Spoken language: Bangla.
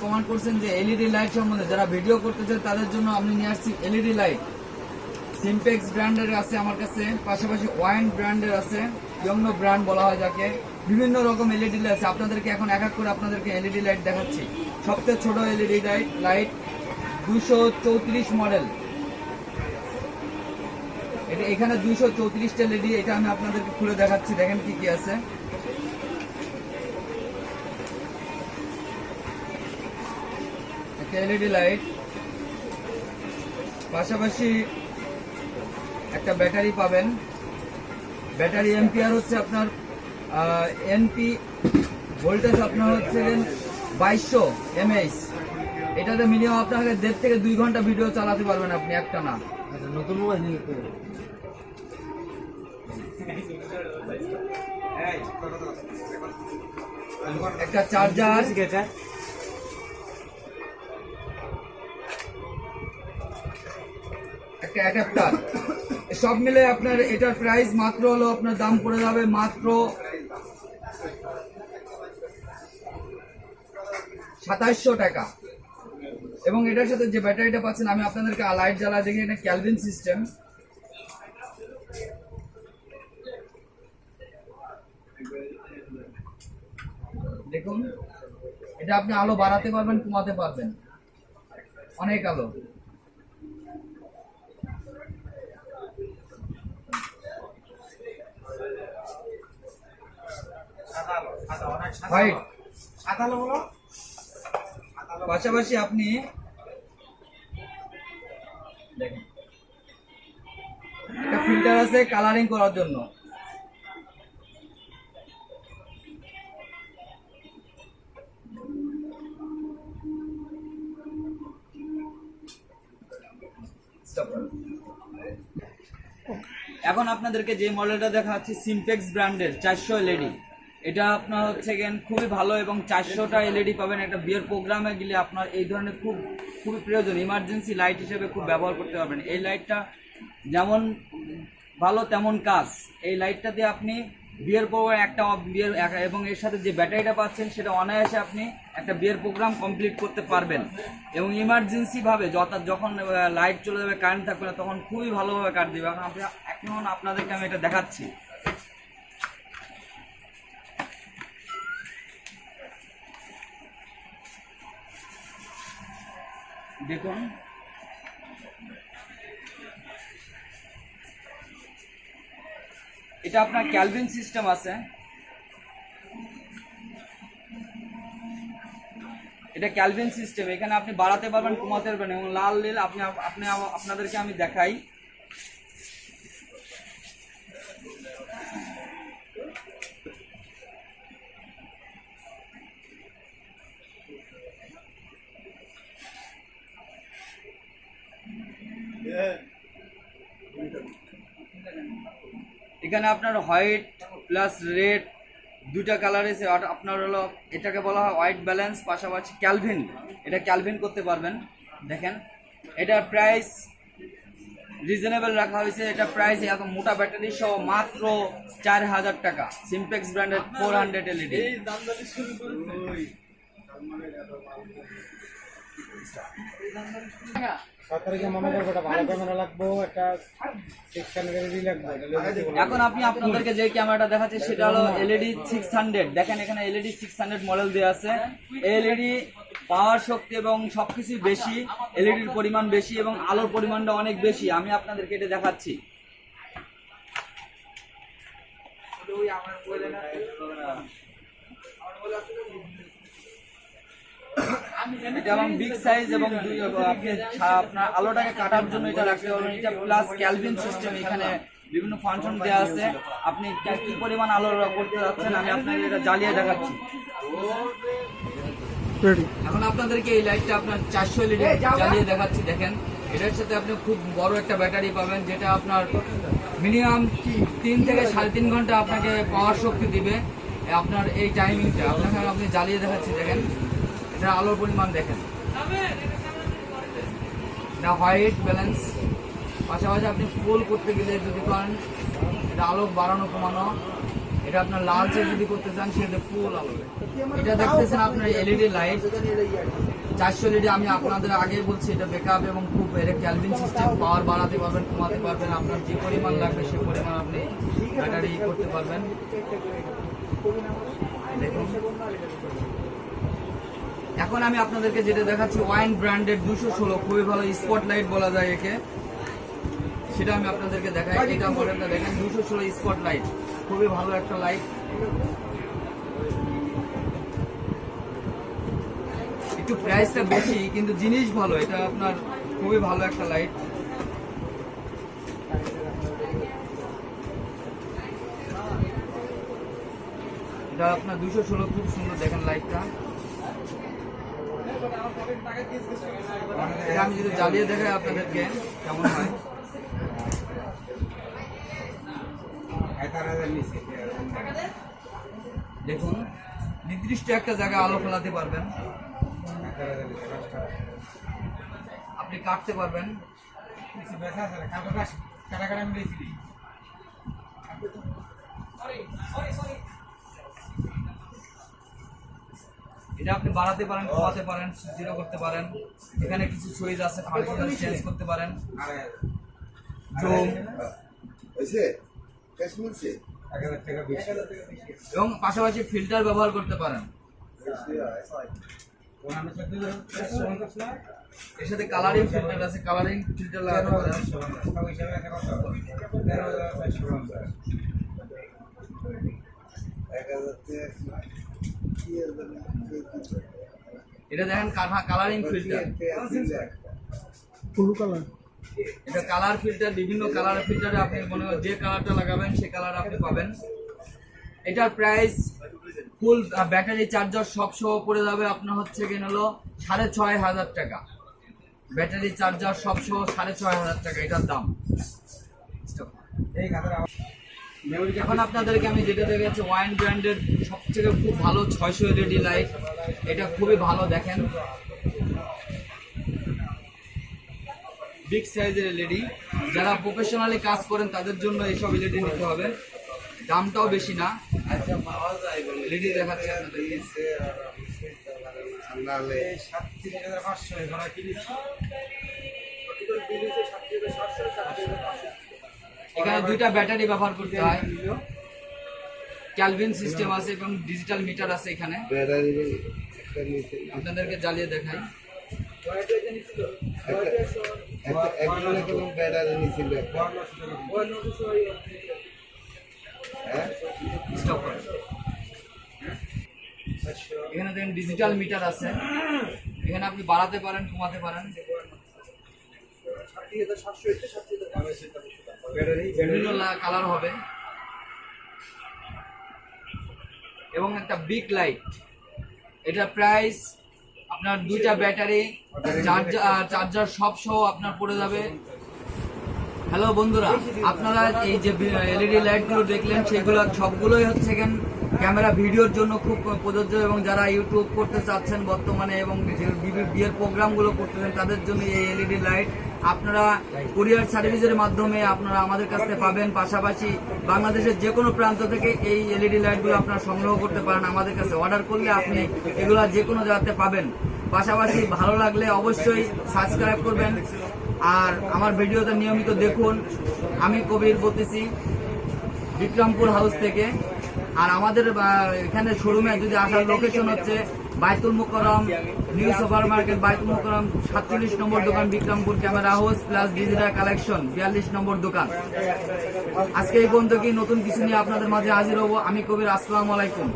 কমেন্ট করছেন যে এলইডি লাইট সম্বন্ধে, যারা ভিডিও করতেছে তাদের জন্য আমি নিয়ে আসছি এলইডি লাইট। সিম্পেক্স ব্র্যান্ডের আছে আমার কাছে, পাশাপাশি ওয়াইন ব্র্যান্ডের আছে, ইয়ংনো ব্র্যান্ড বলা হয় যাকে। বিভিন্ন রকম এলইডি লাইট আছে, আপনাদেরকে এখন এক এক করে আপনাদেরকে এলইডি লাইট দেখাচ্ছি। সবচেয়ে ছোট এলইডি লাইট 234 মডেল, এটা এখানে 234টা এলইডি। এটা আমি আপনাদেরকে খুলে দেখাচ্ছি, দেখেন কি কি আছে। একটা এলইডি লাইট, পাশাপাশি একটা ব্যাটারি পাবেন। ব্যাটারি এম্পিয়ার হচ্ছে আপনার এনপি ভোল্টেজ আপনার হচ্ছে 2200 mAh। এটাতে মিনিমাম আপনাকে 1.5 থেকে 2 ঘন্টা ভিডিও চালাতে পারবেন আপনি একটা না। নতুন মোবাইল একটা চার্জার, একটা অ্যাডাপ্টার, সব মিলে আপনার এটার প্রাইস মাত্র হলো আপনার দাম পড়ে যাবে মাত্র 2700 টাকা। এবং এটার সাথে যে ব্যাটারিটা পাচ্ছেন, আমি আপনাদেরকে লাইট জ্বালা দেখি, এটা ক্যালভিন সিস্টেম। দেখুন, এটা আপনি আলো বাড়াতে পারবেন, কমাতে পারবেন, অনেক আলো। হোয়াইট, পাশাপাশি আপনি দেখেন একটা ফিল্টার আছে কালারিং করার জন্য। এখন আপনাদেরকে যে মডেলটা দেখাচ্ছি সিম্পেক্স ব্র্যান্ডের 400 এলইডি। এটা আপনার হচ্ছে খুবই ভালো, এবং 400টা এলইডি পাবেন। একটা বিয়ের প্রোগ্রামে গেলে আপনার এই ধরনের খুবই প্রয়োজন, ইমার্জেন্সি লাইট হিসেবে খুব ব্যবহার করতে পারবেন। এই লাইটটা যেমন ভালো তেমন কাজ। এই লাইটটা দিয়ে আপনি বিয়ের প্রোগ্রাম এবং এর সাথে যে ব্যাটারিটা পাচ্ছেন সেটা অনায়াসে আপনি একটা বিয়ের প্রোগ্রাম কমপ্লিট করতে পারবেন। এবং ইমার্জেন্সি ভাবে যখন লাইট চলে যাবে, কারেন্ট থাকবে না, তখন খুবই ভালোভাবে কাট দেবে। এখন আপনাদেরকে আমি এটা দেখাচ্ছি। দেখুন, এটা আপনার ক্যালভিন সিস্টেম আছে। এটা ক্যালভিন সিস্টেম, এখানে আপনি বাড়াতে পারবেন, কমাতে পারবেন। এবং লাল নীল আপনাদেরকে আমি দেখাই। এখানে আপনার হোয়াইট প্লাস রেড দুইটা কালার এসে আপনার হলো, এটাকে বলা হয় হোয়াইট ব্যালেন্স, পাশাপাশি ক্যালভিন। এটা ক্যালভিন করতে পারবেন। দেখেন, এটার প্রাইস রিজনেবল রাখা হয়েছে। এটা প্রাইস এত মোটা ব্যাটারি সহ মাত্র 4000 টাকা। সিম্পেক্স ব্র্যান্ডের 400 এলইডি। এখন আপনি আপনাদেরকে যে ক্যামেরাটা দেখাচ্ছি সেটা হলো এলইডি 600। দেখেন, এখানে এলইডি 600 মডেল দেওয়া আছে। এলইডি পাওয়ার শক্তি এবং সবকিছু বেশি, এলইডির পরিমাণ বেশি এবং আলোর পরিমাণটা অনেক বেশি। আমি আপনাদেরকে এটা দেখাচ্ছি। এটা এবং বিগ সাইজ, এবং আপনি আপনার আলোটাকে কাটার জন্য এটা রাখতে পারবেন। এটা প্লাস ক্যালভিন সিস্টেম, এখানে বিভিন্ন ফাংশন দেওয়া আছে। আপনি কি পরিমাণ আলো করতে যাচ্ছেন আমি আপনাকে এটা জ্বালিয়ে দেখাচ্ছি। এখন আপনাদেরকে এই লাইটটা আপনার 400 এলইডি জ্বালিয়ে দেখাচ্ছি। দেখেন, এটার সাথে আপনি খুব বড় একটা ব্যাটারি পাবেন, যেটা আপনার মিনিমাম 3 থেকে 3.5 ঘন্টা আপনাকে পাওয়ার শক্তি দিবে। আপনার এই টাইমিংটা আপনি জ্বালিয়ে দেখাচ্ছি। দেখেন, এটা আলোর পরিমাণ দেখেন, এটা হোয়াইট ব্যালেন্স। পাশাপাশি আপনি ফুল করতে গেলে যদি করেন, এটা আলো বাড়ানো কমানো, এটা আপনার লালচে যদি করতে চান সেটা ফুল আলো। এটা দেখতেছেন আপনার এলইডি লাইট 400 এলইডি। আমি আপনাদের আগে বলছি এটা ব্যাকআপ এবং খুব এটা ক্যালভিন সিস্টেম, পাওয়ার বাড়াতে পারবেন, কমাতে পারবেন, আপনার যে পরিমাণ লাগবে সে পরিমাণ আপনি ব্যাটারি করতে পারবেন। দেখুন এখন আমি আপনাদেরকে যেটা দেখাচ্ছি ওয়াইন ব্র্যান্ডের 216 খুবই ভালো স্পট লাইট বলা যায় একে, সেটা আমি আপনাদেরকে দেখাই। এটা মডেলটা দেখেন 216 স্পট লাইট, খুবই ভালো একটা লাইট। একটু প্রাইসটা বেশি কিন্তু জিনিস ভালো, এটা আপনার খুবই ভালো একটা লাইট। এটা আপনার 216 খুব সুন্দর দেখেন লাইটটা। এটা আমি যদি জ্বালিয়ে দেখাই আপনাদেরকে কেমন হয়। দেখুন নির্দিষ্ট একটা জায়গায় আলো ফেলাতে পারবেন, আপনি কাটতে পারবেন। এটা আপনি বাড়াতে পারেন, কমাতে পারেন, জিরো করতে পারেন। এখানে কিছু সুইচ আছে, ফাংশনাল চেঞ্জ করতে পারেন। এবং পাশাপাশি ফিল্টার ব্যবহার করতে পারেন। এর সাথে কালারিং ফিল্টার আছে, কালারিং ফিল্টার লাগাতে পারেন। এটা দেখেন কালারিং ফিল্টার, এটা কালার ফিল্টার, বিভিন্ন কালার ফিল্টারে আপনি মনে হয় যে কালারটা লাগাবেন সে কালার আপনি পাবেন। এটার প্রাইস ফুল ব্যাটারি চার্জার সব সহ পড়ে যাবে আপনার হচ্ছে কিনা হলো 6500 টাকা। ব্যাটারি চার্জার সব সহ 6500 টাকা এটার দাম। এখন আপনাদেরকে আমি যেটা দেখাচ্ছি ওয়াইন ব্র্যান্ডের সবথেকে খুব ভালো 600 এলইডি লাইট। এটা খুবই ভালো দেখেন, বিগ সাইজের এলইডি। যারা প্রফেশনালি কাজ করেন তাদের জন্য এইসব এলইডি নিতে হবে, দামটাও বেশি না। এলইডি দেখাচ্ছি আপনাদেরকে, এখানে দুইটা ব্যাটারি ব্যবহার করতে হয়, ক্যালভিন সিস্টেম আছে এবং ডিজিটাল মিটার আছে। এখানে আপনাদেরকে জ্বালিয়ে দেখাই। এখানে দেখেন ডিজিটাল মিটার আছে, এখানে আপনি বাড়াতে পারেন, কমাতে পারেন। বিভিন্ন কালার হবে এবং একটা বিগ লাইট। এটা প্রাইস আপনার দুইটা ব্যাটারি চার্জার সব সহ আপনার পড়ে যাবে। হ্যালো বন্ধুরা, আপনারা এই যে এলইডি লাইটগুলো দেখলেন সেগুলো সবগুলোই হচ্ছে ক্যামেরা ভিডিওর জন্য খুব প্রযোজ্য, এবং যারা ইউটিউব করতে চাচ্ছেন বর্তমানে এবং বিয়ের প্রোগ্রামগুলো করতেছেন তাদের জন্য এই এলইডি লাইট আপনারা কুরিয়ার সার্ভিসের মাধ্যমে আপনারা আমাদের কাছ থেকে পাবেন। পাশাপাশি বাংলাদেশের যে কোনো প্রান্ত থেকে এই এলইডি লাইটগুলো আপনারা সংগ্রহ করতে পারেন। আমাদের কাছে অর্ডার করলে আপনি এগুলো যে কোনো জায়গাতে পাবেন। পাশাপাশি ভালো লাগলে অবশ্যই সাবস্ক্রাইব করবেন আর আমার ভিডিওটা নিয়মিত দেখুন। আমি কবির বলতেছি বিক্রমপুর হাউস থেকে। আর আমাদের এখানে শোরুমে যদি আসার লোকেশন হচ্ছে বাইতুল মুকাররম নিউ সুপার মার্কেট, বাইতুল মুকাররম 47 নম্বর দোকান, Bikrampur camera house plus digital collection 42 নম্বর দোকান। আজকে এই পর্যন্ত কি নতুন কিছু নিয়ে আপনাদের মাঝে হাজির হবো। আমি কবির, আসসালামু আলাইকুম।